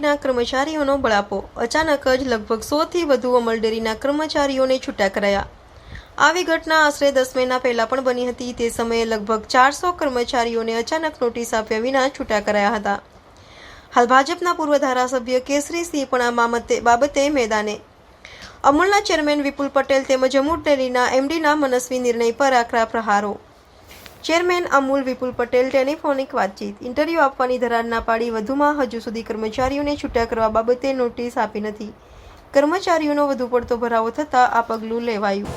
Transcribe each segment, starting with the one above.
ડેરીના કર્મચારીઓનો બળાપો. અચાનક જ લગભગ 100થી વધુ અમૂલ ડેરીના કર્મચારીઓને છૂટા કરાયા. આવી ઘટના આશરે 10 મહિના પહેલા પણ બની હતી. તે સમયે લગભગ 400 કર્મચારીઓને અચાનક નોટિસ આપ્યા વિના છૂટા કરાયા હતા. હાલ ભાજપના પૂર્વ ધારાસભ્ય કેસરીસિંહ પણ આ બાબતે મેદાને. અમૂલના ચેરમેન વિપુલ પટેલ તેમજ અમૂલ ડેરીના એમડીના મનસ્વી નિર્ણય પર આકરા પ્રહારો. ચેરમેન અમૂલ વિપુલ પટેલ ટેલિફોનિક વાતચીત. ઇન્ટરવ્યૂ આપવાની ધરાર ના પાડી. વધુમાં હજુ સુધી કર્મચારીઓને છૂટા કરવા બાબતે નોટિસ આપી નથી. કર્મચારીઓનો વધુ પડતો ભરાવો થતાં આ પગલું લેવાયું.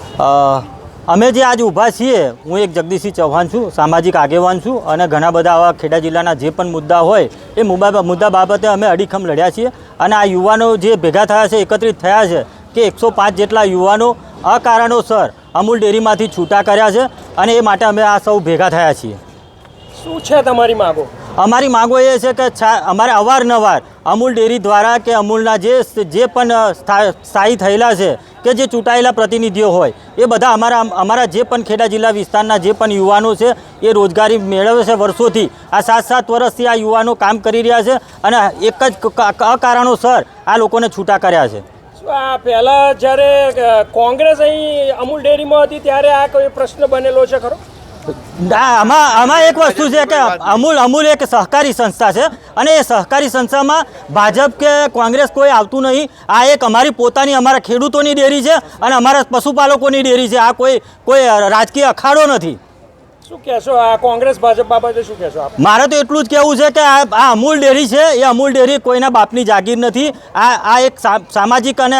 અમે જે આજ ઊભા છીએ, હું એક જગદીશસિંહ ચૌહાણ છું, સામાજિક આગેવાન છું અને ઘણા બધા આવા ખેડા જિલ્લાના જે પણ મુદ્દા હોય એ મુદ્દા બાબતે અમે અડીખમ લડ્યા છીએ. અને આ યુવાનો જે ભેગા થયા છે, એકત્રિત થયા છે કે 105 જેટલા યુવાનો અકારણોસર અમૂલ ડેરીમાંથી છૂટા કર્યા છે અને એ માટે અમે આ સૌ ભેગા થયા છીએ. શું છે તમારી માગો? અમારી માગો એ છે કે અમારે અવારનવાર અમૂલ ડેરી દ્વારા કે અમૂલના જે પણ સ્થાયી થયેલા છે કે જે ચૂંટાયેલા પ્રતિનિધિઓ હોય એ બધા અમારા જે પણ ખેડા જિલ્લા વિસ્તારના જે પણ યુવાનો છે એ રોજગારી મેળવે છે વર્ષોથી. આ 7 વર્ષથી આ યુવાનો કામ કરી રહ્યા છે અને એક જ અકારણોસર આ લોકોને છૂટા કર્યા છે. આ પહેલાં જ્યારે કોંગ્રેસ અહીં અમૂલ ડેરીમાં હતી ત્યારે આ કોઈ પ્રશ્ન બનેલો છે ખરો? આમાં એક વસ્તુ છે કે અમૂલ એક સહકારી સંસ્થા છે અને એ સહકારી સંસ્થામાં ભાજપ કે કોંગ્રેસ કોઈ આવતું નહીં. આ એક અમારી પોતાની, અમારા ખેડૂતોની ડેરી છે અને અમારા પશુપાલકોની ડેરી છે. આ કોઈ રાજકીય અખાડો નથી. શું કહેશો આ કોંગ્રેસ ભાજપ બાબતે? શું કહેશો આપ? મારે તો એટલું જ કહેવું છે કે આ અમૂલ ડેરી છે એ અમૂલ ડેરી કોઈના બાપની જાગીર નથી. આ એક સામાજિક અને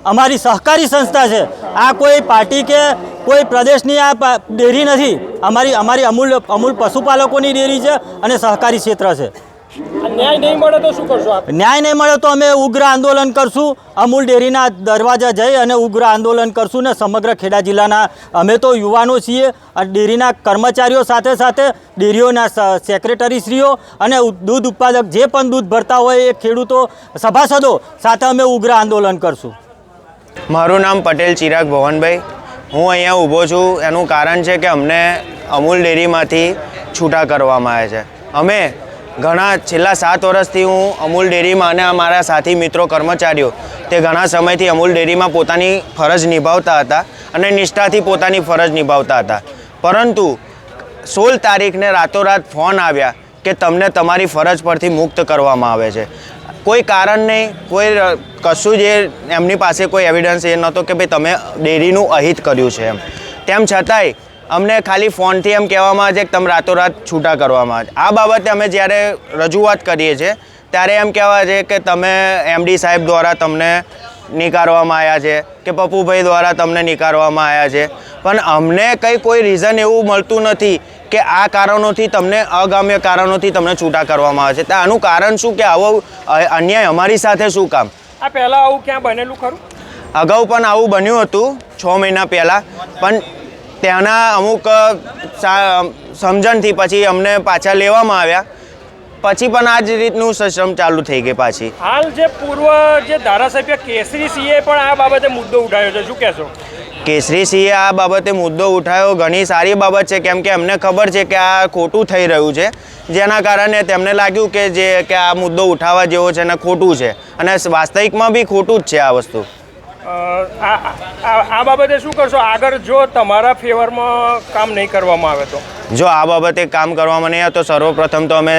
અમારી સહકારી સંસ્થા છે. આ કોઈ પાર્ટી કે કોઈ પ્રદેશની આ ડેરી નથી. અમારી અમૂલ પશુપાલકોની ડેરી છે અને સહકારી ક્ષેત્ર છે. ન્યાય નહીં મળે તો શું કરશો આપ? ન્યાય નહીં મળે તો અમે ઉગ્ર આંદોલન કરશું. અમૂલ ડેરીના દરવાજા જઈ અને ઉગ્ર આંદોલન કરશું ને સમગ્ર ખેડા જિલ્લાના અમે તો યુવાનો છીએ. ડેરીના કર્મચારીઓ સાથે સાથે ડેરીઓના સેક્રેટરીશ્રીઓ અને દૂધ ઉત્પાદક જે પણ દૂધ ભરતા હોય એ ખેડૂતો સભાસદો સાથે અમે ઉગ્ર આંદોલન કરશું. મારું નામ પટેલ ચિરાગ ભવનભાઈ. હું અહીંયા ઊભો છું. એનું કારણ છે કે અમને અમૂલ ડેરીમાંથી છૂટા કરવામાં આવે છે. અમે છેલ્લા 7 વર્ષથી હું અમૂલ ડેરીમાં અને અમારા સાથી મિત્રો કર્મચારીઓ તે ઘણા સમયથી અમૂલ ડેરીમાં પોતાની ફરજ નિભાવતા હતા અને નિષ્ઠાથી પોતાની ફરજ નિભાવતા હતા. પરંતુ 16 તારીખને રાતોરાત ફોન આવ્યા કે તમને તમારી ફરજ પરથી મુક્ત કરવામાં આવે છે. કોઈ કારણ નહીં, કોઈ કશું જ એમની પાસે કોઈ એવિડન્સ એ નહોતો કે ભાઈ તમે ડેરીનું અહિત કર્યું છે એમ. તેમ છતાંય અમને ખાલી ફોનથી એમ કહેવામાં આવે છે કે તમે રાતોરાત છૂટા કરવામાં આવે છે. આ બાબતે અમે જ્યારે રજૂઆત કરીએ છીએ ત્યારે એમ કહેવાય છે કે તમે એમડી સાહેબ દ્વારા તમને નીકાળવામાં આવ્યા છે કે પપ્પુભાઈ દ્વારા તમને નીકાળવામાં આવ્યા છે. પણ અમને કોઈ રીઝન એવું મળતું નથી કે આ કારણોથી તમને અગામ્ય કારણોથી તમને છૂટા કરવામાં આવે છે. તો આનું કારણ શું કે આવો અન્યાય અમારી સાથે શું કામ? આ પહેલાં આવું ક્યાં બનેલું ખરું? અગાઉ પણ આવું બન્યું હતું 6 મહિના પહેલાં. પણ ત્યાંના અમુક સમજણથી પછી અમને પાછા લેવામાં આવ્યા. પછી પણ આ જ રીતનું સિસ્ટમ ચાલુ થઈ ગઈ પાછી. હાલ જે પૂર્વ ધારાસભ્ય કેસરીસિંહે પણ આ બાબતે મુદ્દો ઉઠાવ્યો છે, શું કહેશો? કેસરીસિંહે આ બાબતે મુદ્દો ઉઠાવ્યો ઘણી સારી બાબત છે, કેમ કે અમને ખબર છે કે આ ખોટું થઈ રહ્યું છે. જેના કારણે તેમને લાગ્યું કે આ મુદ્દો ઉઠાવવા જેવો છે અને ખોટું છે અને વાસ્તવિકમાં બી ખોટું જ છે આ વસ્તુ. આ બાબતે શું કરશો આગળ જો તમારા ફેવરમાં કામ નહીં કરવામાં આવે તો? જો આ બાબતે કામ કરવામાં નહીં આવે તો સર્વપ્રથમ તો અમે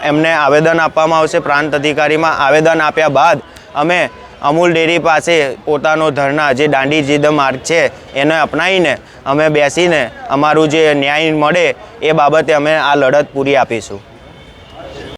એમને આવેદન આપવામાં આવશે. પ્રાંત અધિકારીમાં આવેદન આપ્યા બાદ અમે અમૂલ ડેરી પાસે પોતાનો ધરના જે દાંડી જીદ માર્ગ છે એને અપનાવીને અમે બેસીને અમારું જે ન્યાય મળે એ બાબતે અમે આ લડત પૂરી આપીશું.